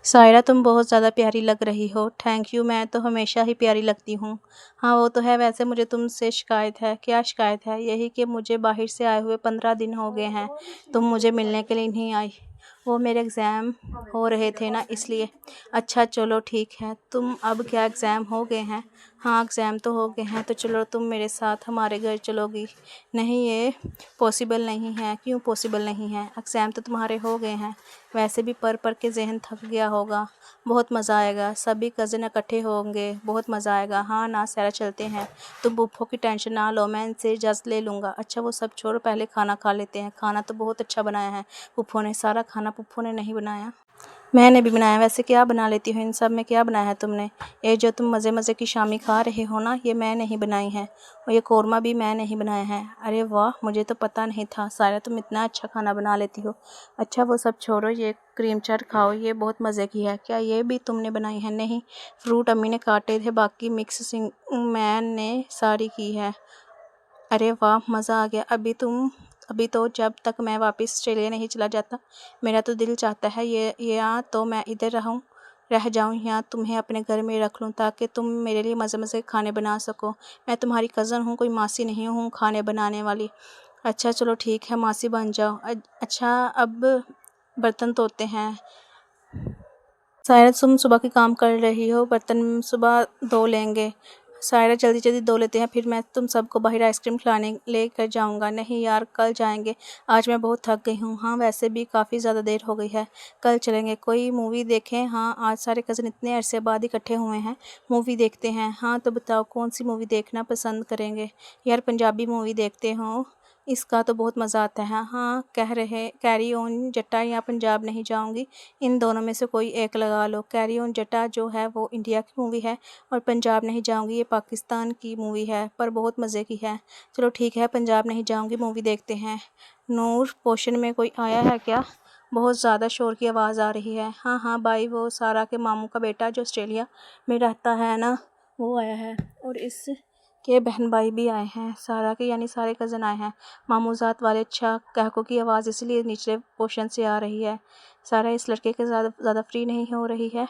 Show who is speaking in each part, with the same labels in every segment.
Speaker 1: सायरा तुम बहुत ज़्यादा प्यारी लग रही हो। थैंक यू, मैं तो हमेशा ही प्यारी लगती हूँ। हाँ वो तो है। वैसे मुझे तुमसे शिकायत है। क्या शिकायत है? यही कि मुझे बाहर से आए हुए 15 दिन हो गए हैं, तुम मुझे मिलने के लिए नहीं आई। वो मेरे एग्ज़ाम हो रहे थे ना, इसलिए। अच्छा चलो ठीक है। तुम अब क्या एग्ज़ाम हो गए हैं? हाँ एग्ज़ाम तो हो गए हैं। तो चलो तुम मेरे साथ हमारे घर चलोगी? नहीं, ये पॉसिबल नहीं है। क्यों पॉसिबल नहीं है? एग्ज़ाम तो तुम्हारे हो गए हैं। वैसे भी पढ़ के ज़हन थक गया होगा। बहुत मज़ा आएगा, सभी कज़न इकट्ठे होंगे, बहुत मज़ा आएगा। हाँ ना सारा, चलते हैं। तुम पुप्पो की टेंशन ना लो, मैं इनसे इजाज़त ले लूँगा। अच्छा वो सब छोड़ो, पहले खाना खा लेते हैं। खाना तो बहुत अच्छा बनाया है पुप्पो ने। सारा खाना पुप्पो ने नहीं बनाया, मैंने भी बनाया। वैसे क्या बना लेती हो? इन सब में क्या बनाया है तुमने? ये जो तुम मज़े मज़े की शामी खा रहे हो ना, ये मैं नहीं बनाई है। और ये कौरमा भी मैं नहीं बनाया है। अरे वाह, मुझे तो पता नहीं था सारा तुम इतना अच्छा खाना बना लेती हो। अच्छा वो सब छोड़ो, ये क्रीम चाट खाओ, ये बहुत मज़े की है। क्या ये भी तुमने बनाई है? नहीं, फ्रूट अम्मी ने काटे थे, बाकी मिक्सिंग मैंने सारी की है। अरे वाह, मज़ा आ गया। अभी तो जब तक मैं वापस ऑस्ट्रेलिया नहीं चला जाता, मेरा तो दिल चाहता है ये या तो मैं इधर रह जाऊं या तुम्हें अपने घर में रख लूं, ताकि तुम मेरे लिए मज़े मज़े के खाने बना सको। मैं तुम्हारी कज़न हूँ, कोई मासी नहीं हूँ खाने बनाने वाली। अच्छा चलो ठीक है, मासी बन जाओ। अच्छा अब बर्तन धोते हैं। शायद तुम सुबह के काम कर रही हो, बर्तन सुबह धो लेंगे। सायरा जल्दी जल्दी धो लेते हैं, फिर मैं तुम सबको बाहर आइसक्रीम खिलाने लेकर जाऊंगा। नहीं यार, कल जाएंगे, आज मैं बहुत थक गई हूँ। हाँ वैसे भी काफ़ी ज़्यादा देर हो गई है, कल चलेंगे, कोई मूवी देखें। हाँ आज सारे कज़न इतने अरसे बाद इकट्ठे हुए हैं, मूवी देखते हैं। हाँ तो बताओ कौन सी मूवी देखना पसंद करेंगे? यार पंजाबी मूवी देखते हो, इसका तो बहुत मज़ा आता है। हाँ कह रहे कैरी ऑन जट्टा या पंजाब नहीं जाऊंगी, इन दोनों में से कोई एक लगा लो। कैरी ऑन जट्टा जो है वो इंडिया की मूवी है, और पंजाब नहीं जाऊंगी ये पाकिस्तान की मूवी है, पर बहुत मज़े की है। चलो ठीक है, पंजाब नहीं जाऊंगी, मूवी देखते हैं। नूर, पोर्शन में कोई आया है क्या? बहुत ज़्यादा शोर की आवाज़ आ रही है। हाँ हाँ भाई, वो सारा के मामू का बेटा जो ऑस्ट्रेलिया में रहता है ना, वो आया है। और इस के बहन भाई भी आए हैं, सारा के यानी सारे कज़न आए हैं। मामूजात वाले। अच्छा कहकों की आवाज़ इसलिए निचले पोर्शन से आ रही है। सारा इस लड़के के ज़्यादा फ्री नहीं हो रही है।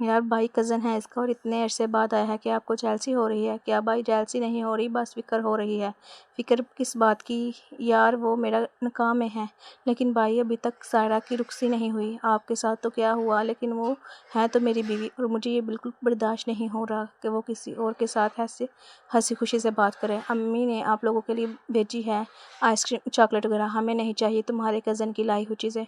Speaker 1: यार भाई कज़न है इसका, और इतने अरसे बाद आया है। कि आपको जेलसी हो रही है क्या? भाई जेलसी नहीं हो रही, बस फिक्र हो रही है। फिक्र किस बात की? यार वो मेरा निकाह में है, लेकिन भाई अभी तक सायरा की रुखसी नहीं हुई। आपके साथ तो क्या हुआ, लेकिन वो है तो मेरी बीवी, और मुझे ये बिल्कुल बर्दाश्त नहीं हो रहा कि वो किसी और के साथ ऐसे हंसी खुशी से बात करें। अम्मी ने आप लोगों के लिए भेजी है आइसक्रीम चॉकलेट वगैरह, हमें नहीं चाहिए तुम्हारे कज़न की लाई हुई चीज़ें।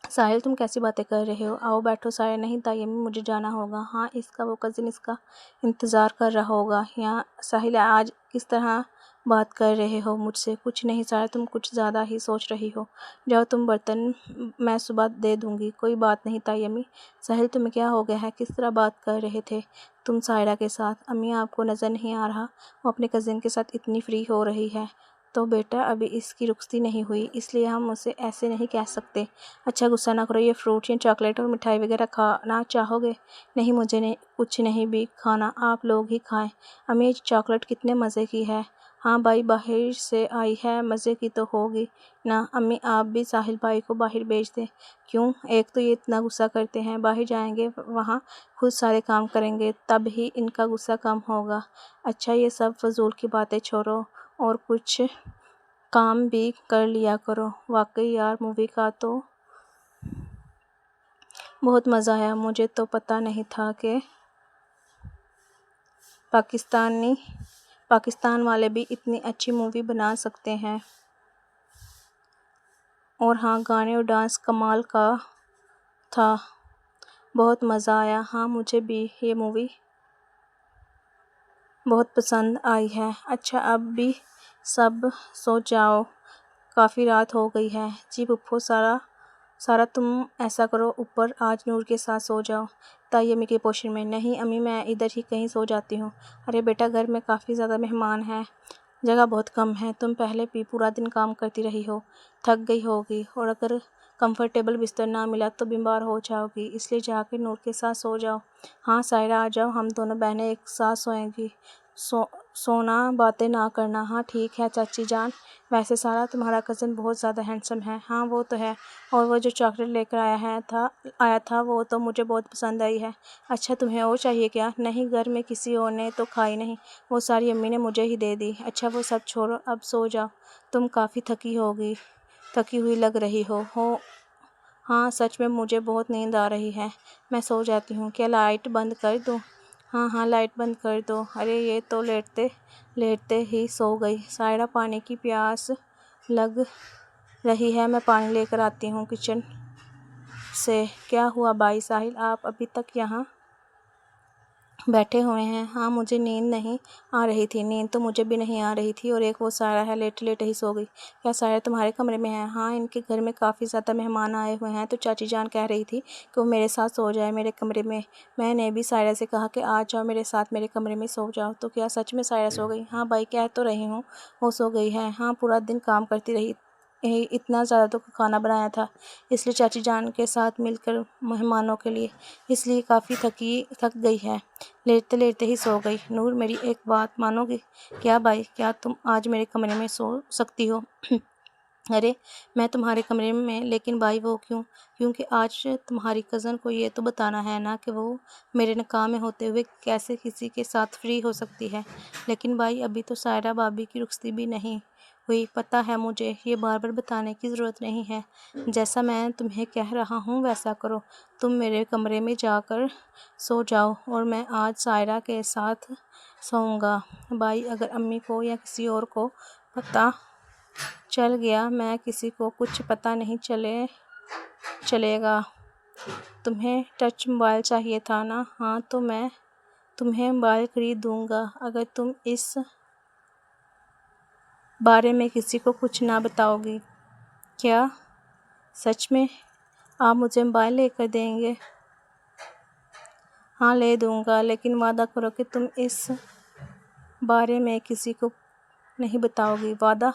Speaker 1: साहिल तुम कैसी बातें कर रहे हो? आओ बैठो सारे। नहीं ताई अम्मी, मुझे जाना होगा। हाँ इसका वो कज़न इसका इंतज़ार कर रहा होगा यहाँ। साहिल आज किस तरह बात कर रहे हो मुझसे? कुछ नहीं साहिल, तुम कुछ ज़्यादा ही सोच रही हो। जाओ तुम बर्तन मैं सुबह दे दूँगी। कोई बात नहीं ताई अम्मी। साहिल तुम्हें क्या हो गया है? किस तरह बात कर रहे थे तुम सायरा के साथ? अम्मी आपको नज़र नहीं आ रहा वो अपने कज़न के साथ इतनी फ्री हो रही है? तो बेटा अभी इसकी रुखसती नहीं हुई, इसलिए हम उसे ऐसे नहीं कह सकते। अच्छा गुस्सा ना करो, ये फ्रूट या चॉकलेट और मिठाई वगैरह खाना चाहोगे? नहीं मुझे नहीं, कुछ नहीं भी खाना, आप लोग ही खाएं। अम्मी ये चॉकलेट कितने मज़े की है। हाँ भाई बाहर से आई है, मज़े की तो होगी ना। अम्मी आप भी साहिल भाई को बाहर भेज दें। क्यों? एक तो ये इतना गुस्सा करते हैं, बाहर जाएंगे वहाँ खुद सारे काम करेंगे, तब ही इनका गुस्सा कम होगा। अच्छा ये सब फजूल की बातें छोड़ो और कुछ काम भी कर लिया करो। वाकई यार मूवी का तो बहुत मज़ा आया, मुझे तो पता नहीं था कि पाकिस्तान वाले भी इतनी अच्छी मूवी बना सकते हैं। और हाँ गाने और डांस कमाल का था, बहुत मज़ा आया। हाँ मुझे भी ये मूवी बहुत पसंद आई है। अच्छा अब भी सब सो जाओ, काफ़ी रात हो गई है। जी पुप्पो, सारा तुम ऐसा करो, ऊपर आज नूर के साथ सो जाओ। ताई अम्मी के पोर्शन में। नहीं अम्मी, मैं इधर ही कहीं सो जाती हूँ। अरे बेटा घर में काफ़ी ज़्यादा मेहमान हैं, जगह बहुत कम है। तुम पहले भी पूरा दिन काम करती रही हो, थक गई होगी, और अगर कंफर्टेबल बिस्तर ना मिला तो बीमार हो जाओगी, इसलिए जाकर नूर के साथ सो जाओ। हाँ सायरा आ जाओ, हम दोनों बहनें एक साथ सोएंगी। सोना, बातें ना करना। हाँ ठीक है चाची जान, वैसे सारा तुम्हारा कज़न बहुत ज़्यादा हैंडसम है। हाँ वो तो है, और वो जो चॉकलेट लेकर आया था वो तो मुझे बहुत पसंद आई है। अच्छा तुम्हें और चाहिए क्या? नहीं, घर में किसी और ने तो खाई नहीं, वो सारी अम्मी ने मुझे ही दे दी। अच्छा वो सब छोड़ो, अब सो जाओ, तुम काफ़ी थकी हुई लग रही हो। हाँ सच में मुझे बहुत नींद आ रही है, मैं सो जाती हूँ। क्या लाइट बंद कर दूँ? हाँ लाइट बंद कर दो। अरे ये तो लेटते लेटते ही सो गई। सायरा पानी की प्यास लग रही है, मैं पानी लेकर आती हूँ किचन से। क्या हुआ भाई साहिल, आप अभी तक यहाँ बैठे हुए हैं? हाँ मुझे नींद नहीं आ रही थी। नींद तो मुझे भी नहीं आ रही थी, और एक वो सायरा है लेटे लेटे ही सो गई। क्या सायरा तुम्हारे कमरे में है? हाँ इनके घर में काफ़ी ज़्यादा मेहमान आए हुए हैं, तो चाची जान कह रही थी कि वो मेरे साथ सो जाए मेरे कमरे में। मैंने भी सायरा से कहा कि आ जाओ मेरे साथ मेरे कमरे में सो जाओ। तो क्या सच में सायरा सो गई? हाँ भाई कह तो रही हूँ वो सो गई है। हाँ पूरा दिन काम करती रही, इतना ज़्यादा तो खाना बनाया था, इसलिए चाची जान के साथ मिलकर मेहमानों के लिए, इसलिए काफ़ी थक गई है, लेटते लेटते ही सो गई। नूर मेरी एक बात मानोगी? क्या भाई, क्या तुम आज मेरे कमरे में सो सकती हो? अरे मैं तुम्हारे कमरे में, लेकिन भाई वो क्यों? क्योंकि आज तुम्हारी कज़न को ये तो बताना है ना कि वो मेरे निकाह में होते हुए कैसे किसी के साथ फ्री हो सकती है। लेकिन भाई अभी तो सायरा भाभी की रुखसती भी नहीं हुई, पता है मुझे, ये बार बार बताने की ज़रूरत नहीं है। जैसा मैं तुम्हें कह रहा हूँ वैसा करो, तुम मेरे कमरे में जाकर सो जाओ, और मैं आज सायरा के साथ सोऊंगा। भाई अगर अम्मी को या किसी और को पता चल गया, मैं किसी को कुछ पता नहीं चलेगा। तुम्हें टच मोबाइल चाहिए था ना? हाँ तो मैं तुम्हें मोबाइल खरीद दूंगा अगर तुम इस बारे में किसी को कुछ ना बताओगी। क्या सच में आप मुझे मोबाइल लेकर देंगे? हाँ ले दूंगा, लेकिन वादा करो कि तुम इस बारे में किसी को नहीं बताओगी। वादा?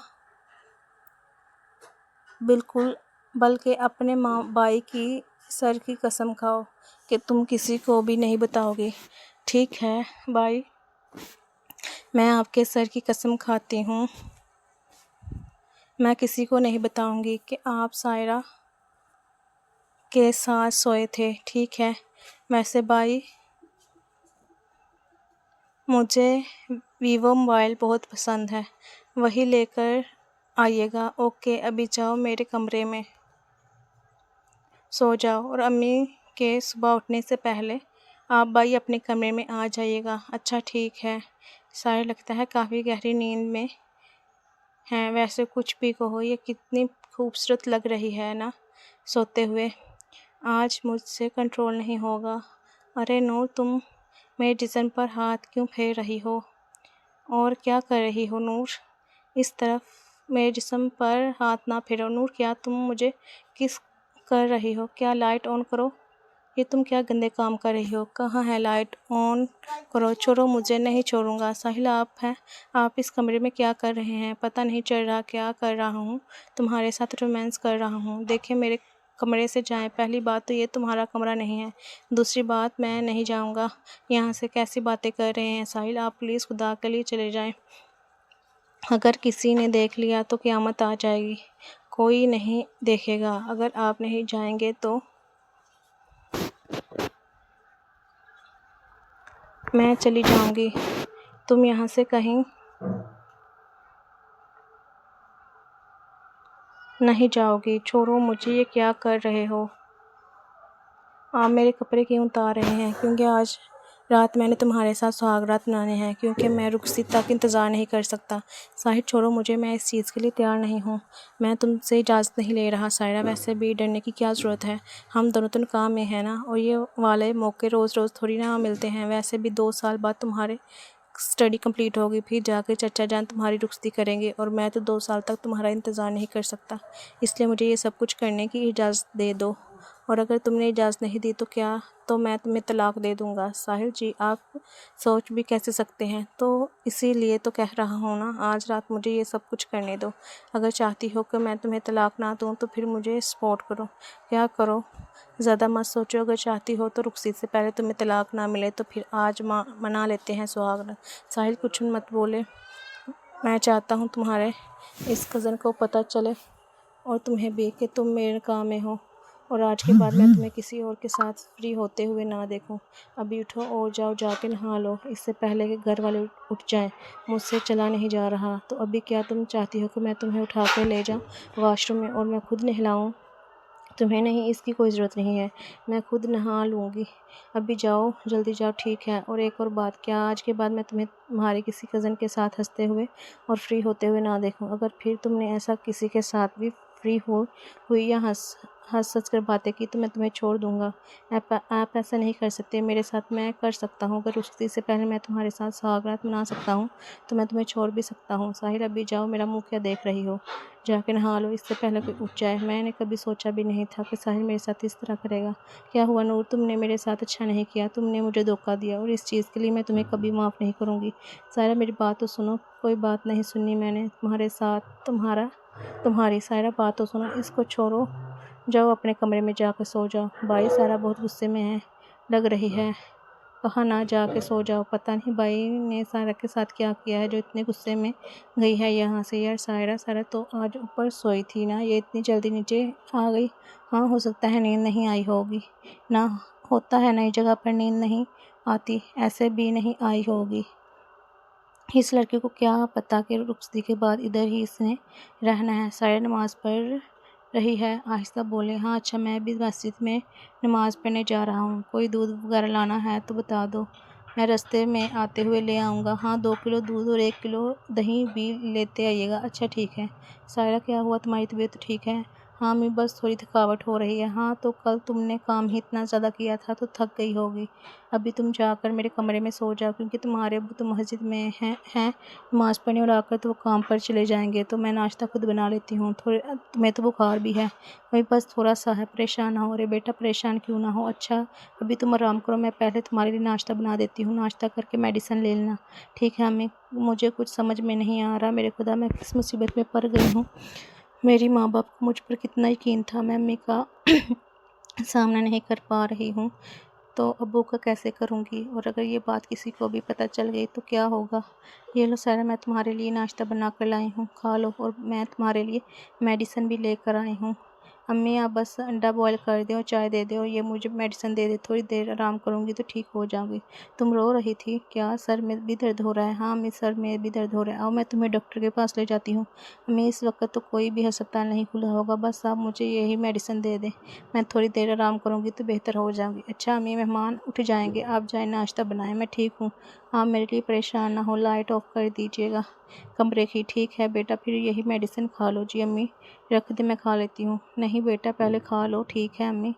Speaker 1: बिल्कुल, बल्कि अपने भाई की सर की कसम खाओ कि तुम किसी को भी नहीं बताओगी। ठीक है भाई, मैं आपके सर की कसम खाती हूँ, मैं किसी को नहीं बताऊंगी कि आप सायरा के साथ सोए थे। ठीक है? वैसे भाई मुझे वीवो मोबाइल बहुत पसंद है, वही लेकर आइएगा। ओके अभी जाओ मेरे कमरे में सो जाओ, और अम्मी के सुबह उठने से पहले आप भाई अपने कमरे में आ जाइएगा। अच्छा ठीक है। सारे लगता है काफ़ी गहरी नींद में हैं। वैसे कुछ भी कहो, ये कितनी खूबसूरत लग रही है ना सोते हुए। आज मुझसे कंट्रोल नहीं होगा। अरे नूर तुम मेरे जिस्म पर हाथ क्यों फेर रही हो? और क्या कर रही हो नूर? इस तरफ मेरे जिस्म पर हाथ ना फेरो। नूर क्या तुम मुझे किस कर रही हो? क्या लाइट ऑन करो, ये तुम क्या गंदे काम कर रही हो? कहाँ है लाइट? ऑन करो। छोड़ो मुझे। नहीं छोड़ूंगा। साहिल आप इस कमरे में क्या कर रहे हैं? पता नहीं चल रहा क्या कर रहा हूँ, तुम्हारे साथ रोमांस कर रहा हूँ। देखिए मेरे कमरे से जाएं। पहली बात तो ये तुम्हारा कमरा नहीं है, दूसरी बात मैं नहीं जाऊँगा यहाँ से। कैसी बातें कर रहे हैं साहिल आप? प्लीज़ खुदा के लिए चले जाएं, अगर किसी ने देख लिया तो क़यामत आ जाएगी। कोई नहीं देखेगा, अगर आप नहीं जाएंगे तो मैं चली जाऊंगी। तुम यहाँ से कहीं नहीं जाओगी। छोड़ो मुझे, ये क्या कर रहे हो आप? मेरे कपड़े क्यों उतार रहे हैं? क्योंकि आज रात मैंने तुम्हारे साथ सुहाग रात मनाने हैं, क्योंकि मैं रुखसत तक इंतज़ार नहीं कर सकता। साहिर छोड़ो मुझे, मैं इस चीज़ के लिए तैयार नहीं हूँ। मैं तुमसे इजाज़त नहीं ले रहा सायरा। वैसे भी डरने की क्या ज़रूरत है, हम दोनों तो निकाह में हैं ना, और ये वाले मौके रोज़ रोज़ थोड़ी ना मिलते हैं। वैसे भी 2 साल बाद तुम्हारे स्टडी कंप्लीट होगी, फिर जाकर चचा जान तुम्हारी रुखसती करेंगे, और मैं तो 2 साल तक तुम्हारा इंतज़ार नहीं कर सकता। इसलिए मुझे ये सब कुछ करने की इजाज़त दे दो। और अगर तुमने इजाज़त नहीं दी तो मैं तुम्हें तलाक दे दूँगा। साहिल जी, आप सोच भी कैसे सकते हैं? तो इसीलिए तो कह रहा हूँ ना, आज रात मुझे ये सब कुछ करने दो। अगर चाहती हो कि मैं तुम्हें तलाक ना दूँ तो फिर मुझे सपोर्ट करो। क्या करो, ज़्यादा मत सोचो। अगर चाहती हो तो रुखसती से पहले तुम्हें तलाक ना मिले तो फिर आज मना लेते हैं सुहागरात। साहिल कुछ मत बोले। मैं चाहता हूँ तुम्हारे इस कज़न को पता चले और तुम्हें भी कि तुम मेरे काम में हो, और आज के बाद मैं तुम्हें किसी और के साथ फ्री होते हुए ना देखूं। अभी उठो और जाओ, जाके नहा लो, इससे पहले कि घर वाले उठ जाएं। मुझसे चला नहीं जा रहा। तो अभी क्या तुम चाहती हो कि मैं तुम्हें उठा के ले जाऊं वॉशरूम में और मैं खुद नहलाऊं? तुम्हें नहीं, इसकी कोई ज़रूरत नहीं है, मैं खुद नहा लूँगी। अभी जाओ, जल्दी जाओ। ठीक है। और एक और बात, क्या आज के बाद मैं तुम्हें तुम्हारे किसी कज़न के साथ हंसते हुए और फ्री होते हुए ना देखूं? अगर फिर तुमने ऐसा किसी के साथ भी फ्री हुई या हंस कर बातें की तो मैं तुम्हें छोड़ दूंगा। आप ऐसा नहीं कर सकते मेरे साथ। मैं कर सकता हूँ। अगर रुखसती से पहले मैं तुम्हारे साथ सुहागरात मना सकता हूँ तो मैं तुम्हें छोड़ भी सकता हूँ। साहिल, अभी जाओ, मेरा मुँह क्या देख रही हो? जाके नहा लो, इससे पहले कोई उठ जाए। मैंने कभी सोचा भी नहीं था कि साहिल मेरे साथ इस तरह करेगा। क्या हुआ नूर, तुमने मेरे साथ अच्छा नहीं किया, तुमने मुझे धोखा दिया, और इस चीज़ के लिए मैं तुम्हें कभी माफ़ नहीं करूँगी। सायरा, मेरी बात तो सुनो। कोई बात नहीं सुननी मैंने तुम्हारे साथ तुम्हारी। सायरा, बात तो सुनो, इसको छोड़ो, जाओ अपने कमरे में जाकर सो जाओ। भाई, सायरा बहुत गुस्से में है लग रही है। कहा ना जाके सो जाओ। पता नहीं भाई ने सायरा के साथ क्या किया है जो इतने गुस्से में गई है यहाँ से। यार सायरा तो आज ऊपर सोई थी ना, ये इतनी जल्दी नीचे आ गई? हाँ, हो सकता है नींद नहीं आई होगी ना। होता है नई जगह पर नींद नहीं आती, ऐसे भी नहीं आई होगी। इस लड़के को क्या पता कि रुखसती के बाद इधर ही इसने रहना है। सायरा नमाज़ पढ़ रही है, आहिस्ता बोले। हाँ अच्छा, मैं भी मस्जिद में नमाज़ पढ़ने जा रहा हूँ। कोई दूध वगैरह लाना है तो बता दो, मैं रास्ते में आते हुए ले आऊँगा। हाँ, 2 किलो दूध और 1 किलो दही भी लेते आइएगा। अच्छा ठीक है। सायरा, क्या हुआ, तुम्हारी तबीयत ठीक है? हाँ मैं बस थोड़ी थकावट हो रही है। हाँ तो कल तुमने काम ही इतना ज़्यादा किया था तो थक गई होगी। अभी तुम जाकर मेरे कमरे में सो जाओ, क्योंकि तुम्हारे अब्बू तो मस्जिद में हैं नमाज़ पढ़ने, और आकर तो वो काम पर चले जाएंगे। तो मैं नाश्ता खुद बना लेती हूँ। थोड़े तुम्हें तो बुखार भी है, वही बस थोड़ा सा है। परेशान ना हो। अरे बेटा, परेशान क्यों ना हो। अच्छा अभी तुम आराम करो, मैं पहले तुम्हारे लिए नाश्ता बना देती हूँ। नाश्ता करके मेडिसिन ले लेना। ठीक है अम्मी, मुझे कुछ समझ में नहीं आ रहा। मेरे खुदा, मैं किस मुसीबत में पड़ गई हूँ। मेरी माँ बाप को मुझ पर कितना यकीन था, मैं अम्मी का सामना नहीं कर पा रही हूँ तो अब्बू का कैसे करूँगी? और अगर ये बात किसी को भी पता चल गई तो क्या होगा? ये लो सारा, मैं तुम्हारे लिए नाश्ता बना कर लाई हूँ, खा लो। और मैं तुम्हारे लिए मेडिसिन भी लेकर आई हूँ। अम्मी आप बस अंडा बॉयल कर दो और चाय दे दो और ये मुझे मेडिसिन दे दे, थोड़ी देर आराम करूँगी तो ठीक हो जाऊँगी। तुम रो रही थी क्या? सर में भी दर्द हो रहा है? हाँ अम्मी, सर में भी दर्द हो रहा है। आओ मैं तुम्हें डॉक्टर के पास ले जाती हूँ। अम्मी इस वक्त तो कोई भी अस्पताल नहीं खुला होगा, बस आप मुझे यही मेडिसिन दे दें, मैं थोड़ी देर आराम करूँगी तो बेहतर हो जाऊँगी। अच्छा अम्मी, मेहमान उठ जाएंगे, आप जाए नाश्ता बनाएं, मैं ठीक हूँ। आप मेरे लिए परेशान ना हो, लाइट ऑफ कर दीजिएगा कमरे की। ठीक है बेटा, फिर यही मेडिसिन खा लो। जी अम्मी रख दे, मैं खा लेती हूँ। नहीं बेटा, पहले खा लो। ठीक है अम्मी।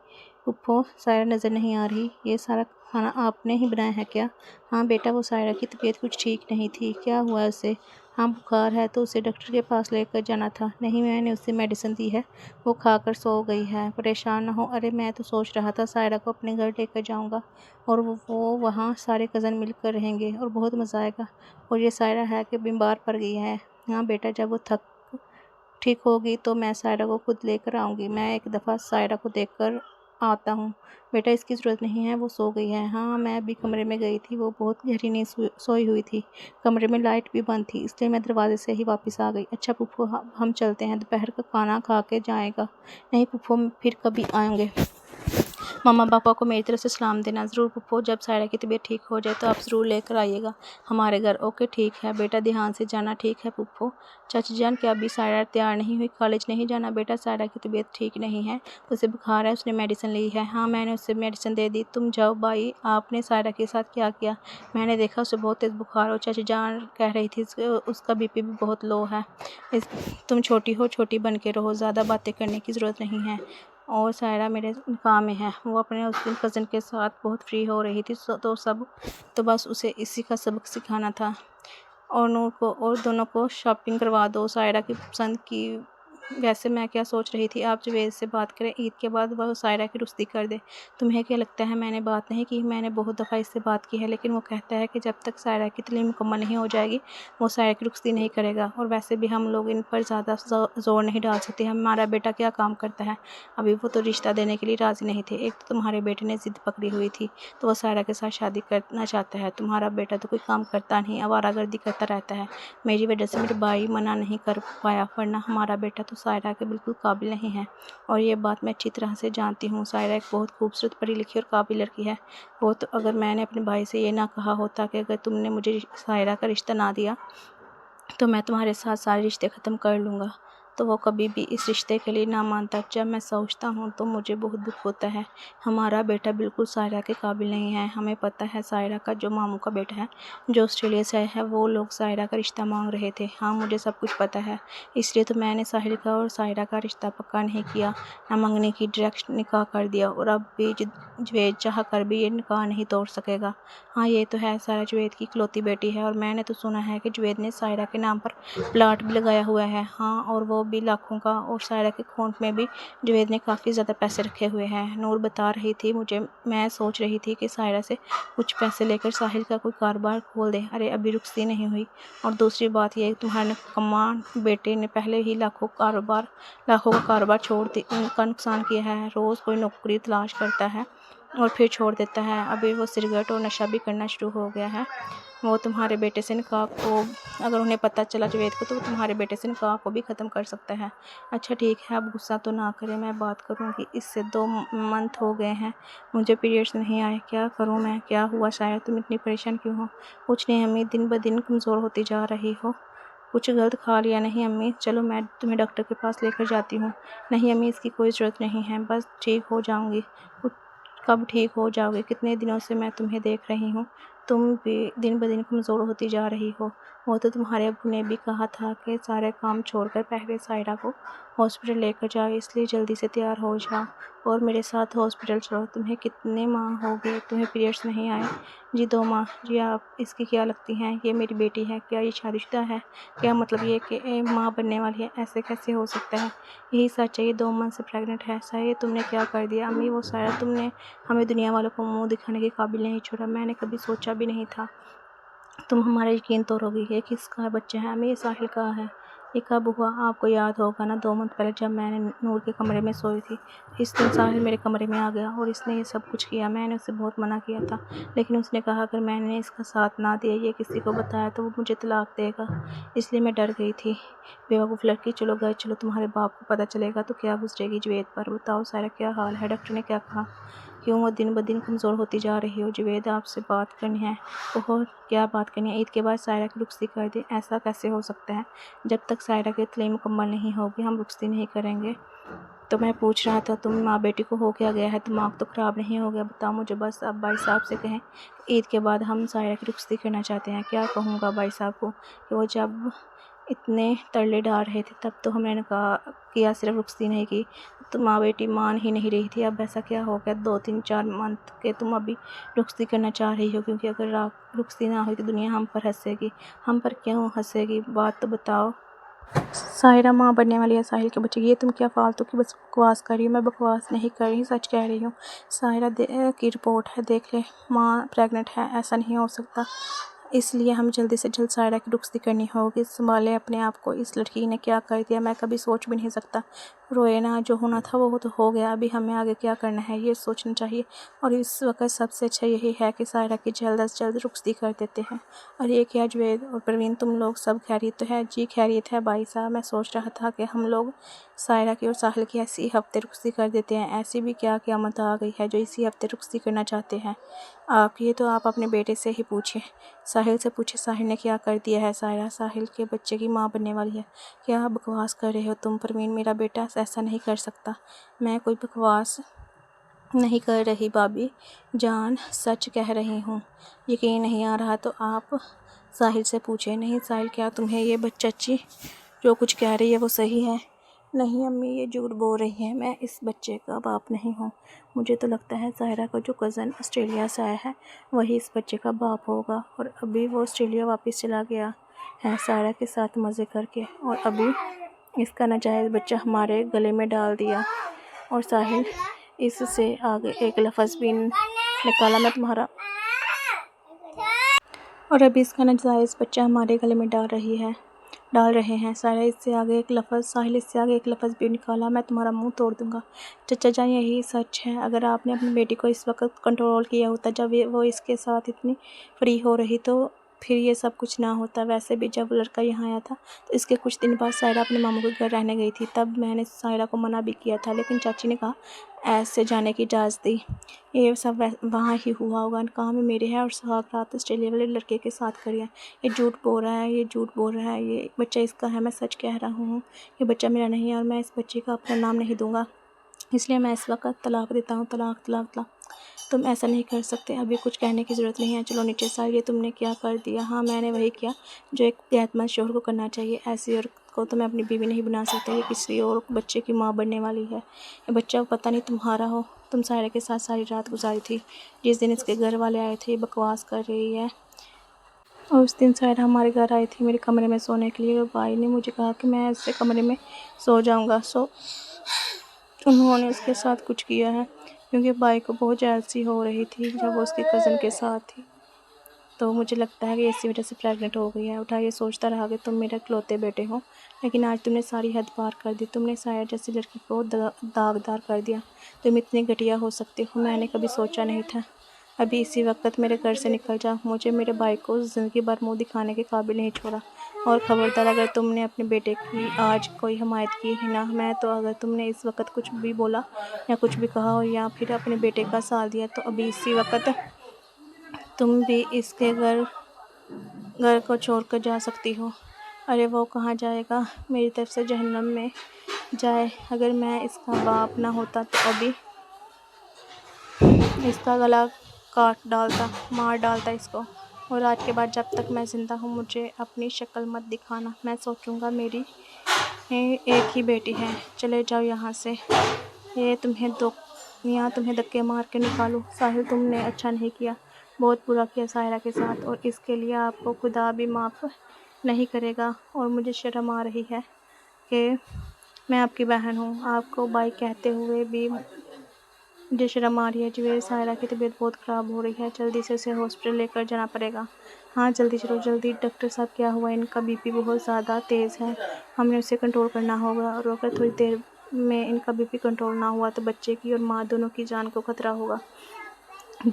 Speaker 1: उप्पो, सायरा नज़र नहीं आ रही, ये सारा खाना आपने ही बनाया है क्या? हाँ बेटा, वो सायरा की तबीयत कुछ ठीक नहीं थी। क्या हुआ उसे? हाँ बुखार है तो उसे डॉक्टर के पास लेकर जाना था। नहीं, मैंने उसे मेडिसिन दी है, वो खाकर सो गई है। परेशान ना हो। अरे मैं तो सोच रहा था सायरा को अपने घर लेकर जाऊंगा और वो वहाँ सारे कज़न मिलकर रहेंगे और बहुत मज़ा आएगा। और ये सायरा है कि बीमार पड़ गई है। हाँ बेटा, जब वो ठीक होगी तो मैं सायरा को खुद लेकर आऊँगी। मैं एक दफ़ा सायरा को देखकर आता हूँ। बेटा इसकी ज़रूरत नहीं है, वो सो गई है। हाँ मैं अभी कमरे में गई थी, वो बहुत गहरी नींद सोई हुई थी। कमरे में लाइट भी बंद थी, इसलिए मैं दरवाजे से ही वापस आ गई। अच्छा पुप्पो, हम चलते हैं, दोपहर का खाना खा के जाएगा। नहीं पुप्पो, फिर कभी आएंगे। मम्मा पापा को मेरी तरफ से सलाम देना ज़रूर पुप्पो। जब सायरा की तबीयत ठीक हो जाए तो आप ज़रूर लेकर आइएगा हमारे घर। ओके ठीक है बेटा, ध्यान से जाना। ठीक है पुप्पो। चाची जान, क्या अभी सायरा तैयार नहीं हुई? कॉलेज नहीं जाना बेटा? सायरा की तबीयत ठीक नहीं है, उसे बुखार है, उसने मेडिसिन ली है। हाँ मैंने उससे मेडिसिन दे दी। तुम जाओ। भाई आपने सायरा के साथ क्या किया? मैंने देखा उसे बहुत तेज़ बुखार हो। चाची जान कह रही थी उसका बीपी भी बहुत लो है। तुम छोटी हो, छोटी बन के रहो, ज़्यादा बातें करने की ज़रूरत नहीं है। और सायरा मेरे काम में है। वो अपने उस दिन कज़न के साथ बहुत फ्री हो रही थी तो बस उसे इसी का सबक सिखाना था। और नूर को और दोनों को शॉपिंग करवा दो, सायरा की पसंद की वैसे मैं क्या सोच रही थी, आप जुबैद से बात करें, ईद के बाद वो सायरा की रुखसती कर दे। तुम्हें क्या लगता है मैंने बात नहीं की? मैंने बहुत दफ़ा इससे बात की है, लेकिन वो कहता है कि जब तक सायरा की तालीम मुकम्मल नहीं हो जाएगी वो सायरा की रुखसती नहीं करेगा। और वैसे भी हम लोग इन पर ज़्यादा ज़ोर नहीं डाल सकते। हमारा बेटा क्या काम करता है? अभी वो तो रिश्ता देने के लिए राज़ी नहीं थे। एक तो तुम्हारे बेटे ने ज़िद पकड़ी हुई थी, तो वो सायरा के साथ शादी करना चाहता है। तुम्हारा बेटा तो कोई काम करता नहीं, आवारागर्दी करता रहता है। मेरी वजह से मेरे भाई मना नहीं कर पाया, वरना हमारा बेटा तो सायरा के बिल्कुल काबिल नहीं है। और ये बात मैं अच्छी तरह से जानती हूँ। सायरा एक बहुत खूबसूरत, पढ़ी लिखी और काबिल लड़की है। वो तो अगर मैंने अपने भाई से ये ना कहा होता कि अगर तुमने मुझे सायरा का रिश्ता ना दिया तो मैं तुम्हारे साथ सारे रिश्ते ख़त्म कर लूँगा, तो वो कभी भी इस रिश्ते के लिए ना मानता। जब मैं सोचता हूँ तो मुझे बहुत दुख होता है। हमारा बेटा बिल्कुल सायरा के काबिल नहीं है। हमें पता है सायरा का जो मामू का बेटा है जो ऑस्ट्रेलिया से आया है, वो लोग सायरा का रिश्ता मांग रहे थे। हाँ, मुझे सब कुछ पता है, इसलिए तो मैंने साहिल का और सायरा का रिश्ता पक्का नहीं किया, ना मंगने की डायरेक्ट निकाह कर दिया। और अब भी जुवैद चाह कर भी ये निकाह नहीं तोड़ सकेगा। हाँ, ये तो है, सायरा जुवैद की इकलौती बेटी है। और मैंने तो सुना है कि जुवैद ने सायरा के नाम पर प्लाट भी लगाया हुआ है। हाँ, और वो भी लाखों का। और सायरा के अकाउंट में भी जुवैद ने काफ़ी ज़्यादा पैसे रखे हुए हैं। नूर बता रही थी मुझे, मैं सोच रही थी कि सायरा से कुछ पैसे लेकर साहिल का कोई कारोबार खोल दे। अरे अभी रुखसती नहीं हुई। और दूसरी बात यह, तुम्हारे कमाल बेटे ने पहले ही लाखों का कारोबार छोड़ का नुकसान किया है। रोज़ कोई नौकरी तलाश करता है और फिर छोड़ देता है। अभी वो सिगरेट और नशा भी करना शुरू हो गया है। वो तुम्हारे बेटे से निकाह को, अगर उन्हें पता चला जुवैद को, तो वो तुम्हारे बेटे से निकाह को भी ख़त्म कर सकता है। अच्छा ठीक है, अब गुस्सा तो ना करें, मैं बात करूँगी। इससे 2 मंथ हो गए हैं, मुझे पीरियड्स नहीं आए। क्या करूँ मैं? क्या हुआ? शायद तुम इतनी परेशान क्यों हो? कुछ नहीं अम्मी, दिन ब दिन कमज़ोर होती जा रही हो। कुछ गलत खा लिया? नहीं अम्मी, चलो मैं तुम्हें डॉक्टर के पास लेकर जाती हूँ। नहीं अम्मी, इसकी कोई ज़रूरत नहीं है, बस ठीक हो जाऊँगी। कब ठीक हो जाओगे? कितने दिनों से मैं तुम्हें देख रही हूँ, तुम भी दिन ब दिन कमज़ोर होती जा रही हो। वो तो तुम्हारे अब्बू ने भी कहा था कि सारे काम छोड़कर पहले सायरा को हॉस्पिटल लेकर जाओ, इसलिए जल्दी से तैयार हो जाओ और मेरे साथ हॉस्पिटल चलो। तुम्हें कितने माह हो गए तुम्हें पीरियड्स नहीं आए? जी 2 माह। जी आप इसकी क्या लगती हैं? ये मेरी बेटी है, क्या ये शादीशुदा है? क्या मतलब ये कि माँ बनने वाली है? ऐसे कैसे हो सकता है? यही सच है, ये 2 मंथ से प्रेग्नेंट है। सायरा तुमने क्या कर दिया? अम्मी, वो सायरा तुमने हमें दुनिया वालों को मुंह दिखाने के काबिल नहीं छोड़ा। मैंने कभी सोचा भी नहीं था तुम हमारा यकीन तोड़ोगी। ये किसका बच्चा है? हमें ये साहिल का है। ये कब हुआ? आपको याद होगा ना, 2 मंथ पहले जब मैंने नूर के कमरे में सोई थी, इस दिन साहिल मेरे कमरे में आ गया और इसने ये सब कुछ किया। मैंने उसे बहुत मना किया था, लेकिन उसने कहा अगर मैंने इसका साथ ना दिया, ये किसी को बताया, तो वो मुझे तलाक देगा। इसलिए मैं डर गई थी। बेवकूफ़ लड़की, चलो घर चलो, तुम्हारे बाप को पता चलेगा तो क्या गुजरेगी जुवैद पर। बताओ सायरा क्या हाल है? डॉक्टर ने क्या कहा? क्यों वो दिन ब दिन कमज़ोर होती जा रही हो? जुवैद आपसे बात करनी है। ओहो, क्या बात करनी है? ईद के बाद सायरा की रुखसती कर दें? ऐसा कैसे हो सकता है? जब तक सायरा की तालीम मुकम्मल नहीं होगी हम रुखसती नहीं करेंगे। तो मैं पूछ रहा था, तुम माँ बेटी को हो क्या गया है? दिमाग तो ख़राब नहीं हो गया? बताओ मुझे बस। अब भाई साहब से कहें ईद के बाद हम सायरा की रुखसती करना चाहते हैं। क्या कहूँगा भाई साहब को कि वो जब इतने तरले डाल रहे थे तब तो हमने कहा किया, सिर्फ रुखसती नहीं की। तो माँ बेटी मान ही नहीं रही थी। अब ऐसा क्या हो गया 2-3-4 मंथ के तुम अभी रुखसती करना चाह रही हो? क्योंकि अगर रुखसती ना हुई तो दुनिया हम पर हंसेगी। हम पर क्यों हंसेगी? बात तो बताओ। सायरा माँ बनने वाली है साहिल के बच्चे की। ये तुम क्या फालतू की बस बकवास कर रही हो? मैं बकवास नहीं कर रही, सच कह रही हूँ। सायरा की रिपोर्ट है, देख ले, माँ प्रेग्नेंट है। ऐसा नहीं हो सकता, इसलिए हमें जल्दी से जल्द सायरा की रुखसती करनी होगी। संभाले अपने आप को, इस लड़की ने क्या कर दिया मैं कभी सोच भी नहीं सकता। रोए ना, जो होना था वो तो हो गया, अभी हमें आगे क्या करना है ये सोचना चाहिए। और इस वक्त सबसे अच्छा यही है कि सायरा की जल्द से जल्द रुखसती कर देते हैं। और ये क्या जुवैद और परवीन, तुम लोग सब खैरियत तो है? जी खैरियत है भाई साहब। मैं सोच रहा था कि हम लोग सायरा की और साहिल की ऐसी हफ्ते रुखसती कर देते हैं। ऐसी भी क्या क़यामत आ गई है जो इसी हफ्ते रुखसती करना चाहते हैं आप? ये तो आप अपने बेटे से ही पूछिए, साहिल से पूछे साहिल ने क्या कर दिया है। सायरा साहिल के बच्चे की माँ बनने वाली है। क्या बकवास कर रहे हो तुम परवीन? मेरा बेटा ऐसा नहीं कर सकता। मैं कोई बकवास नहीं कर रही भाभी जान, सच कह रही हूँ। यकीन नहीं आ रहा तो आप साहिल से पूछे। नहीं साहिल, क्या तुम्हें ये बच्ची जो कुछ कह रही है वो सही है? नहीं अम्मी, ये झूठ बोल रही है, मैं इस बच्चे का बाप नहीं हूँ। मुझे तो लगता है सायरा का जो कज़न ऑस्ट्रेलिया से आया है वही इस बच्चे का बाप होगा। और अभी वो ऑस्ट्रेलिया वापस चला गया है सायरा के साथ मज़े करके, और अभी اس کا ناجائز بچہ ہمارے گلے میں ڈال دیا، اور ساحل اس سے آگے ایک لفظ بھی نکالا میں تمہارا، اور ابھی اس کا ناجائز بچہ ہمارے گلے میں ڈال رہے ہیں۔ سائرہ اس سے آگے ایک لفظ، ساحل اس سے آگے ایک لفظ بھی نکالا میں تمہارا منہ توڑ دوں گا۔ چچا جان یہی سچ ہے، اگر آپ نے اپنی بیٹی کو اس وقت کنٹرول کیا ہوتا جب وہ اس کے ساتھ اتنی فری ہو رہی تو پھر یہ سب کچھ نہ ہوتا۔ ویسے بھی جب لڑکا یہاں آیا تھا تو اس کے کچھ دن بعد سائرہ اپنے ماموں کے گھر رہنے گئی تھی، تب میں نے سائرہ کو منع بھی کیا تھا، لیکن چاچی نے کہا ایسے جانے کی اجازت دی۔ یہ سب وہاں ہی ہوا ہوگا، کام میرے ہے اور سہاگ رات آسٹریلیا والے لڑکے کے ساتھ کری ہے۔ یہ جھوٹ بول رہا ہے، یہ بچہ اس کا ہے، میں سچ کہہ رہا ہوں، یہ بچہ میرا نہیں ہے اور میں اس بچے کا اپنا نام نہیں دوں گا، اس لیے میں اس وقت طلاق دیتا ہوں۔ طلاق تم ایسا نہیں کر سکتے، ابھی کچھ کہنے کی ضرورت نہیں ہے، چلو نیچے۔ ساحل یہ تم نے کیا کر دیا؟ ہاں میں نے وہی کیا جو ایک صحت مند شوہر کو کرنا چاہیے، ایسی عورت کو تو میں اپنی بیوی نہیں بنا سکتا، یہ کسی اور بچے کی ماں بننے والی ہے، یہ بچہ پتہ نہیں تمہارا ہو۔ تم سائرہ کے ساتھ ساری رات گزاری تھی، جس دن اس کے گھر والے آئے تھے، یہ بکواس کر رہی ہے۔ اور اس دن سائرہ ہمارے گھر آئی تھی میرے کمرے میں سونے کے لیے، اور بھائی نے مجھے کہا کہ میں اس کے کمرے میں سو جاؤں گا، انہوں نے اس کے ساتھ کچھ کیا ہے، کیونکہ بھائی کو بہت جیلسی ہو رہی تھی جب وہ اس کے کزن کے ساتھ تھی، تو مجھے لگتا ہے کہ اسی وجہ سے پریگننٹ ہو گئی ہے۔ اٹھا یہ سوچتا رہا کہ تم میرے اکلوتے بیٹے ہو، لیکن آج تم نے ساری حد پار کر دی، تم نے سائرہ جیسی لڑکی کو داغدار کر دیا، تم اتنے گھٹیا ہو سکتے ہو، میں نے کبھی سوچا نہیں تھا۔ ابھی اسی وقت میرے گھر سے نکل جا، مجھے میرے بھائی کو زندگی بھر منہ دکھانے کے قابل نہیں چھوڑا، اور خبردار اگر تم نے اپنے بیٹے کی آج کوئی حمایت کی نہ میں تو اگر تم نے اس وقت کچھ بھی بولا یا کچھ بھی کہا یا پھر اپنے بیٹے کا ساتھ دیا تو ابھی اسی وقت تم بھی اس کے گھر کو چھوڑ کر جا سکتی ہو۔ ارے وہ کہاں جائے گا؟ میری طرف سے جہنم میں جائے، اگر میں اس کا باپ نہ ہوتا تو ابھی اس کا گلا کاٹ ڈالتا، مار ڈالتا اس کو، اور آج کے بعد جب تک میں زندہ ہوں مجھے اپنی شکل مت دکھانا، میں سوچوں گا میری ایک ہی بیٹی ہے، چلے جاؤ یہاں سے، یہ تمہیں دھکے مار کے نکالوں۔ ساحل تم نے اچھا نہیں کیا، بہت برا کیا سائرہ کے ساتھ، اور اس کے لیے آپ کو خدا بھی معاف نہیں کرے گا، اور مجھے شرم آ رہی ہے کہ میں آپ کی بہن ہوں، آپ کو بھائی کہتے ہوئے بھی مجھے شرم آ رہی ہے۔ جی سائرہ کی طبیعت بہت خراب ہو رہی ہے، جلدی سے اسے ہاسپٹل لے کر جانا پڑے گا۔ ہاں جلدی چلو جلدی۔ ڈاکٹر صاحب کیا ہوا؟ ان کا بی پی بہت زیادہ تیز ہے، ہم نے اسے کنٹرول کرنا ہوگا، اور اگر تھوڑی دیر میں ان کا بی پی کنٹرول نہ ہوا تو بچے کی اور ماں دونوں کی جان کو خطرہ ہوگا۔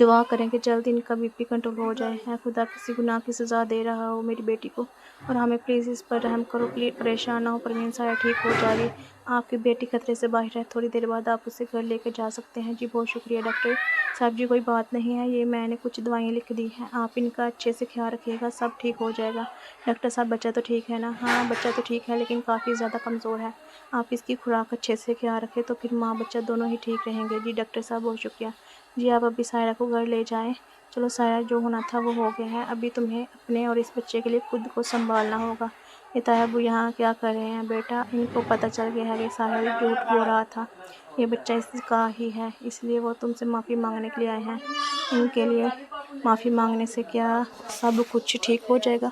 Speaker 1: دعا کریں کہ جلد ان کا بی پی کنٹرول ہو جائے۔ اے خدا کسی گناہ کی سزا دے رہا ہو میری بیٹی کو، اور ہمیں پلیز اس پر رحم کرو، پلیز پریشان نہ ہو پروین، سائرہ ٹھیک ہو جائے گی، آپ کی بیٹی خطرے سے باہر ہے، تھوڑی دیر بعد آپ اسے گھر لے کے جا سکتے ہیں۔ جی بہت شکریہ ڈاکٹر صاحب جی، کوئی بات نہیں ہے، یہ میں نے کچھ دوائیں لکھ دی ہیں، آپ ان کا اچھے سے خیال رکھیے گا، سب ٹھیک ہو جائے گا۔ ڈاکٹر صاحب بچہ تو ٹھیک ہے نا؟ ہاں بچہ تو ٹھیک ہے لیکن کافی زیادہ کمزور ہے، آپ اس کی خوراک اچھے سے خیال رکھیں تو پھر ماں بچہ دونوں ہی ٹھیک رہیں گے۔ جی ڈاکٹر صاحب بہت شکریہ۔ جی آپ ابھی سائرہ کو گھر لے جائیں۔ چلو سائرہ جو ہونا تھا وہ ہو گیا ہے، ابھی تمہیں اپنے اور اس بچے کے لیے خود کو سنبھالنا ہوگا۔ یہ طاہر ابو یہاں کیا کر رہے ہیں؟ بیٹا ان کو پتہ چل گیا ہے کہ ساحل جھوٹ بول رہا تھا، یہ بچہ اس کا ہی ہے، اس لیے وہ تم سے معافی مانگنے کے لیے آئے ہیں۔ ان کے لیے معافی مانگنے سے کیا سب کچھ ٹھیک ہو جائے گا؟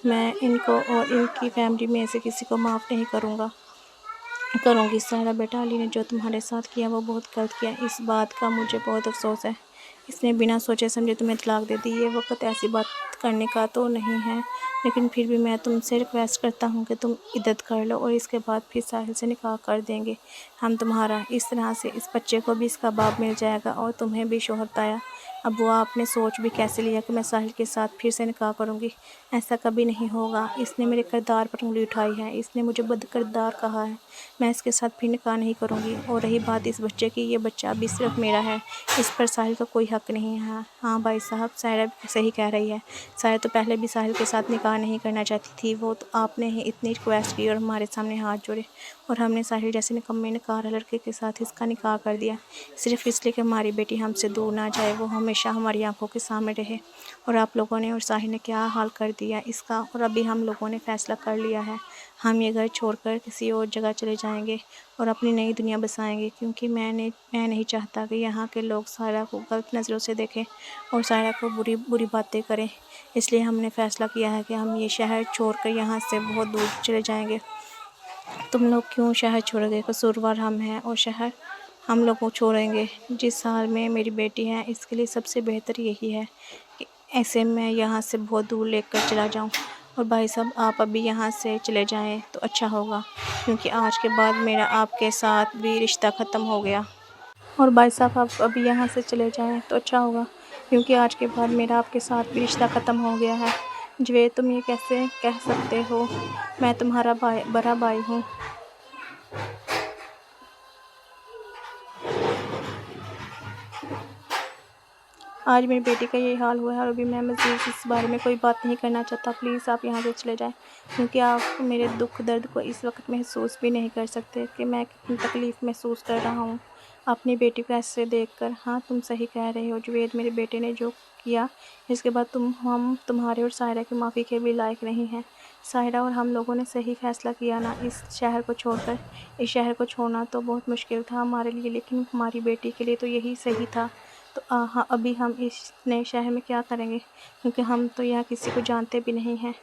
Speaker 1: میں ان کو اور ان کی فیملی میں سے کسی کو معاف نہیں کروں گی۔ سائرہ بیٹا علی نے جو تمہارے ساتھ کیا وہ بہت غلط کیا، اس بات کا مجھے بہت افسوس ہے، اس نے بنا سوچے سمجھے تمہیں طلاق دے دی، یہ وقت ایسی بات کرنے کا تو نہیں ہے، لیکن پھر بھی میں تم سے ریکویسٹ کرتا ہوں کہ تم عدت کر لو اور اس کے بعد پھر ساحل سے نکاح کر دیں گے ہم تمہارا، اس طرح سے اس بچے کو بھی اس کا باپ مل جائے گا اور تمہیں بھی شوہر طایا۔ ابو آپ نے سوچ بھی کیسے لیا کہ میں ساحل کے ساتھ پھر سے نکاح کروں گی؟ ایسا کبھی نہیں ہوگا، اس نے میرے کردار پر انگلی اٹھائی ہے، اس نے مجھے بد کردار کہا ہے، میں اس کے ساتھ پھر نکاح نہیں کروں گی، اور رہی بات اس بچے کی، یہ بچہ ابھی صرف میرا ہے، اس پر ساحل کا کوئی حق نہیں ہے۔ ہاں بھائی صاحب سائرہ صحیح کہہ رہی ہے، سائرہ تو پہلے بھی ساحل کے ساتھ نکاح نہیں کرنا چاہتی تھی، وہ تو آپ نے ہی اتنی ریکویسٹ کی اور ہمارے سامنے ہاتھ جوڑے اور ہم نے ساحل جیسے نکمے نکارہ لڑکے کے ساتھ اس کا نکاح کر دیا، صرف اس لیے کہ ہماری بیٹی ہم سے دور نہ جائے، وہ ہمیشہ ہماری آنکھوں کے سامنے رہے، اور آپ لوگوں نے اور ساحل نے کیا حال کر دیا اس کا، اور ابھی ہم لوگوں نے فیصلہ کر لیا ہے، ہم یہ گھر چھوڑ کر کسی اور جگہ چلے جائیں گے اور اپنی نئی دنیا بسائیں گے، کیونکہ میں نہیں چاہتا کہ یہاں کے لوگ سائرہ کو غلط نظروں سے دیکھیں اور سائرہ کو بری باتیں کریں، اس لیے ہم نے فیصلہ کیا ہے کہ ہم یہ شہر چھوڑ کر یہاں سے بہت دور چلے جائیں گے، तुम लोग क्यों शहर छोड़ गए? कसूरवार हम हैं और शहर हम लोग को छोड़ेंगे? जिस हाल में मेरी बेटी है, इसके लिए सबसे बेहतर यही है कि ऐसे मैं यहाँ से बहुत दूर लेकर चला जाऊँ। और भाई साहब, आप अभी यहाँ से चले जाएं तो अच्छा होगा, क्योंकि आज के बाद मेरा आपके साथ भी रिश्ता ख़त्म हो गया। और भाई साहब, आप अभी यहाँ से चले जाएं तो अच्छा होगा, क्योंकि आज के बाद मेरा आपके साथ भी रिश्ता ख़त्म हो गया है। जवेद, तुम ये कैसे कह सकते हो? मैं तुम्हारा बड़ा भाई हूँ। आज मेरी बेटी का यही हाल हुआ है और अभी मैं मज़ीद इस बारे में कोई बात नहीं करना चाहता। प्लीज़ आप यहाँ से चले जाएं, क्योंकि आप मेरे दुख दर्द को इस वक्त महसूस भी नहीं कर सकते कि मैं कितनी तकलीफ़ महसूस कर रहा हूँ अपनी बेटी को ऐसे देखकर। हाँ, तुम सही कह रहे हो जुवेद, मेरे बेटे ने जो किया, इसके बाद हम तुम्हारे और सायरा की माफ़ी के भी लायक नहीं हैं। सायरा और हम लोगों ने सही फ़ैसला किया ना, इस शहर को छोड़कर। इस शहर को छोड़ना तो बहुत मुश्किल था हमारे लिए, लेकिन हमारी बेटी के लिए तो यही सही था। तो हाँ, अभी हम इस नए शहर में क्या करेंगे, क्योंकि हम तो यहाँ किसी को जानते भी नहीं हैं।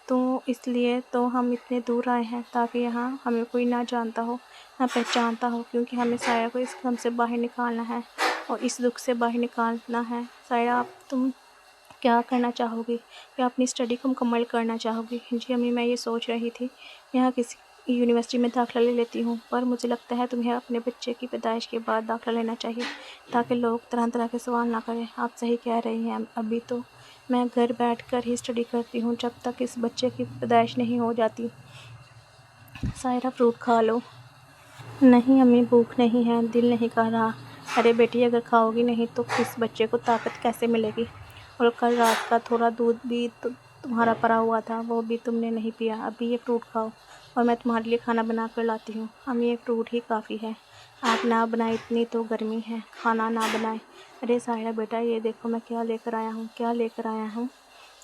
Speaker 1: तो इसलिए तो हम इतने दूर आए हैं, ताकि यहाँ हमें कोई ना जानता हो, ना पहचानता हो, क्योंकि हमें सायरा को इस गम से बाहर निकालना है और इस दुख से बाहर निकालना है। सायरा, आप तुम क्या करना चाहोगी? या अपनी स्टडी को मुकम्मल करना चाहोगी? जी अम्मी, मैं ये सोच रही थी यहाँ किसी यूनिवर्सिटी में दाखिला ले लेती हूँ, पर मुझे लगता है तुम्हें अपने बच्चे की पैदाइश के बाद दाखिला लेना चाहिए, ताकि लोग तरह तरह के सवाल ना करें। आप सही कह रही हैं, अभी तो मैं घर बैठकर ही स्टडी करती हूँ जब तक इस बच्चे की पैदाइश नहीं हो जाती। सायरा, फ्रूट खा लो। नहीं अम्मी, भूख नहीं है, दिल नहीं कर रहा। अरे बेटी, अगर खाओगी नहीं तो इस बच्चे को ताकत कैसे मिलेगी? और कल रात का थोड़ा दूध भी तुम्हारा पड़ा हुआ था, वो भी तुमने नहीं पिया। अभी ये फ्रूट खाओ और मैं तुम्हारे लिए खाना बना कर लाती हूँ। अम्मी, एक फ्रूट ही काफ़ी है, आप ना बनाए, इतनी तो गर्मी है, खाना ना बनाए। अरे सायरा बेटा, ये देखो मैं क्या लेकर आया हूँ, क्या लेकर आया हूँ।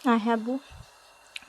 Speaker 1: आए हैं अब्बू,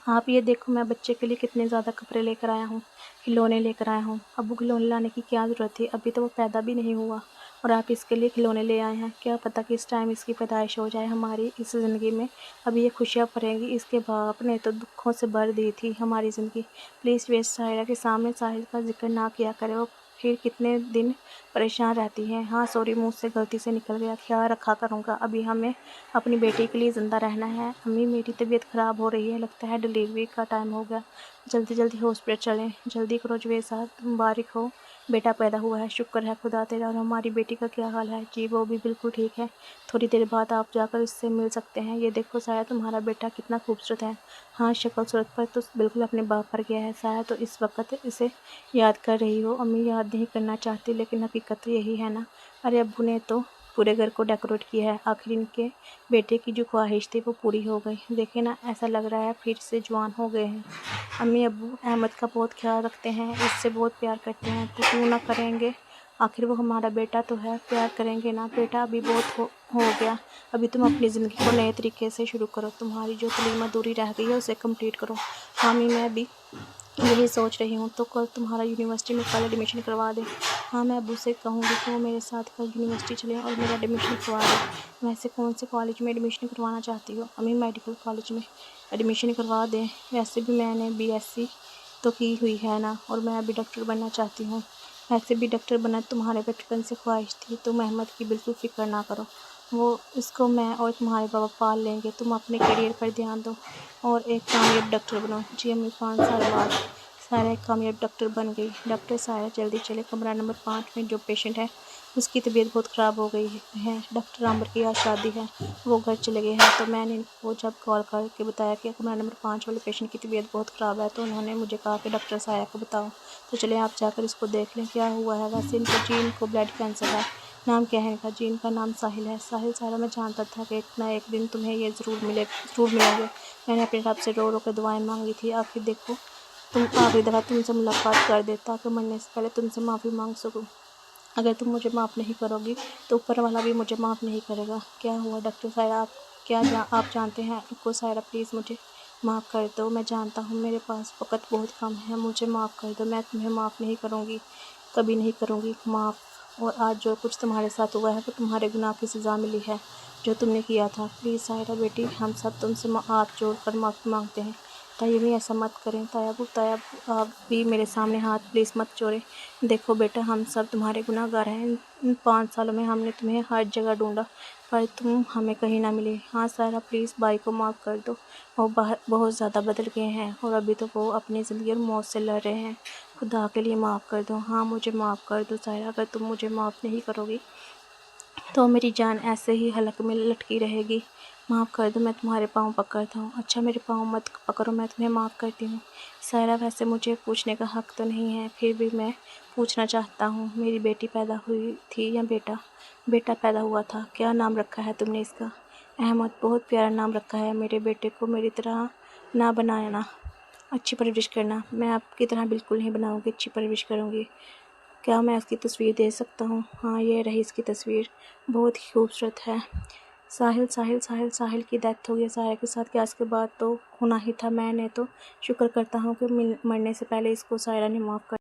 Speaker 1: आप ये देखो मैं बच्चे के लिए कितने ज़्यादा कपड़े लेकर आया हूँ, खिलौने लेकर आया हूँ। अब्बू, खिलौने लाने की क्या ज़रूरत थी, अभी तो वो पैदा भी नहीं हुआ और आप इसके लिए खिलौने ले आए हैं। क्या पता कि इस टाइम इसकी पैदाइश हो जाए हमारी इस ज़िंदगी में, अभी ये खुशियाँ भरेंगी। इसके बाप ने तो दुखों से भर दी थी हमारी ज़िंदगी। प्लीज़ वे सायरा के सामने साहिल का जिक्र ना किया करे, वो फिर कितने दिन परेशान रहती है। हाँ सॉरी, मुँह से गलती से निकल गया, ख्याल रखा करूँगा। अभी हमें अपनी बेटी के लिए ज़िंदा रहना है। अम्मी, मेरी तबीयत ख़राब हो रही है, लगता है डिलीवरी का टाइम हो गया, जल्दी जल्दी हॉस्पिटल चलें। जल्दी करो जुवेद साहब, मुबारक हो, बेटा पैदा हुआ है, शुक्र है खुदा तेरा। और हमारी बेटी का क्या हाल है? जी वो भी बिल्कुल ठीक है, थोड़ी देर बाद आप जाकर उससे मिल सकते हैं। ये देखो साया, तुम्हारा बेटा कितना खूबसूरत है। हाँ, शक्ल सूरत पर तो बिल्कुल अपने बाप पर गया है। साया तो इस वक्त इसे याद कर रही हो। अम्मी, याद नहीं करना चाहती, लेकिन हकीकत तो यही है ना। अरे अब्बू ने तो पूरे घर को डेकोरेट किया है, आखिर इनके बेटे की जो ख्वाहिश थी वो पूरी हो गई। देखे ना, ऐसा लग रहा है फिर से जवान हो गए हैं। अम्मी अब्बू अहमद का बहुत ख्याल रखते हैं, इससे बहुत प्यार करते हैं, तो क्यों ना करेंगे, आखिर वो हमारा बेटा तो है, प्यार करेंगे ना। बेटा अभी बहुत हो गया, अभी तुम अपनी ज़िंदगी को नए तरीके से शुरू करो, तुम्हारी जो तालीम अधूरी रह गई है उसे कंप्लीट करो। हाँ अम्मी, मैं भी यही सोच रही हूँ, तो कल तुम्हारा यूनिवर्सिटी में कल एडमिशन करवा दे। हाँ, मैं अब्बू से कहूँगी कि वो मेरे साथ कल यूनिवर्सिटी चले और मेरा एडमिशन करवा दे। वैसे कौन से कॉलेज में एडमिशन करवाना चाहती हो? अम्मी, मेडिकल कॉलेज में एडमिशन करवा दें। वैसे भी मैंने बीएससी तो की हुई है ना, और मैं अभी डॉक्टर बनना चाहती हूँ। वैसे भी डॉक्टर बनना तुम्हारे बचपन से ख्वाहिश थी, तुम अहमद की बिल्कुल फ़िक्र ना करो, वो इसको मैं और तुम्हारे बाबा पाल लेंगे। तुम अपने करियर पर ध्यान दो और एक कामयाब डॉक्टर बनो। जी अम्मी, 5 साल बाद सायरा एक कामयाब डॉक्टर बन गई। डॉक्टर सायरा जल्दी चले, कमरा नंबर 5 में जो पेशेंट है उसकी तबीयत बहुत ख़राब हो गई है। डॉक्टर आम्बर की आज शादी है, वो घर चले गए हैं। तो मैंने इनको जब कॉल करके बताया कि कमरा नंबर 5 वाले पेशेंट की तबीयत बहुत ख़राब है, तो उन्होंने मुझे कहा कि डॉक्टर सायरा को बताओ। तो चले आप जाकर इसको देख लें क्या हुआ है। वैसे इनको जीन को ब्लड कैंसर है। नाम क्या है इनका? जीन का नाम साहिल है। साहिल, सारा मैं जानता था कि एक ना एक दिन तुम्हें ये ज़रूर मिलोगे। मैंने अपने रब से रो रो कर दुआएं मांगी थी, आखिर देखो तुम आखिरी दफ़ा तुमसे मुलाकात कर दे, ताकि मरने से पहले तुमसे माफ़ी मांग सकूं। अगर तुम मुझे माफ़ नहीं करोगी तो ऊपर वाला भी मुझे माफ़ नहीं करेगा। क्या हुआ डॉक्टर सायरा, आप जानते हैं रुको सायरा, प्लीज़ मुझे माफ़ कर दो। मैं जानता हूँ मेरे पास वक़्त बहुत कम है, मुझे माफ़ कर दो। मैं तुम्हें माफ़ नहीं करूँगी, कभी नहीं करूँगी माफ़। और आज जो कुछ तुम्हारे साथ हुआ है वो तुम्हारे गुनाह की सज़ा मिली है जो तुमने किया था। प्लीज़ सायरा बेटी, हम सब तुमसे हाथ जोड़ कर माफ़ी मांगते हैं, तायब ऐसा मत करें। तायब आप भी मेरे सामने हाथ प्लीज़ मत जोड़ें। देखो बेटा, हम सब तुम्हारे गुनहगार हैं। इन 5 सालों में हमने तुम्हें हर जगह ढूंढा, पर तुम हमें कहीं ना मिले। हाँ सायरा, प्लीज़ भाई को माफ़ कर दो। वो बहुत ज़्यादा बदल गए हैं और अभी तो वो अपनी ज़िंदगी और मौत से लड़ रहे हैं। खुदा के लिए माफ़ कर दो। हाँ, मुझे माफ़ कर दो सायरा। अगर तुम मुझे माफ़ नहीं करोगी तो मेरी जान ऐसे ही हलक में लटकी रहेगी। माफ़ कर दो, मैं तुम्हारे पाँव पकड़ता हूँ। अच्छा, मेरे पाँव मत पकड़ो, मैं तुम्हें माफ़ करती हूँ। सायरा, वैसे मुझे पूछने का हक़ तो नहीं है, फिर भी मैं पूछना चाहता हूँ, मेरी बेटी पैदा हुई थी या बेटा? बेटा पैदा हुआ था। क्या नाम रखा है तुमने इसका? अहमद। बहुत प्यारा नाम रखा है। मेरे बेटे को मेरी तरह ना बनाना, अच्छी परवरिश करना। मैं आपकी तरह बिल्कुल नहीं बनाऊँगी, अच्छी परवरिश करूँगी। क्या मैं इसकी तस्वीर दे सकता हूँ? हाँ, ये रही इसकी तस्वीर, बहुत ही खूबसूरत है। साहिल की डेथ हो गई सायरा के साथ। क्या इसके बाद तो होना ही था। मैंने तो शुक्र करता हूँ कि मरने से पहले इसको सायरा ने माफ़ कर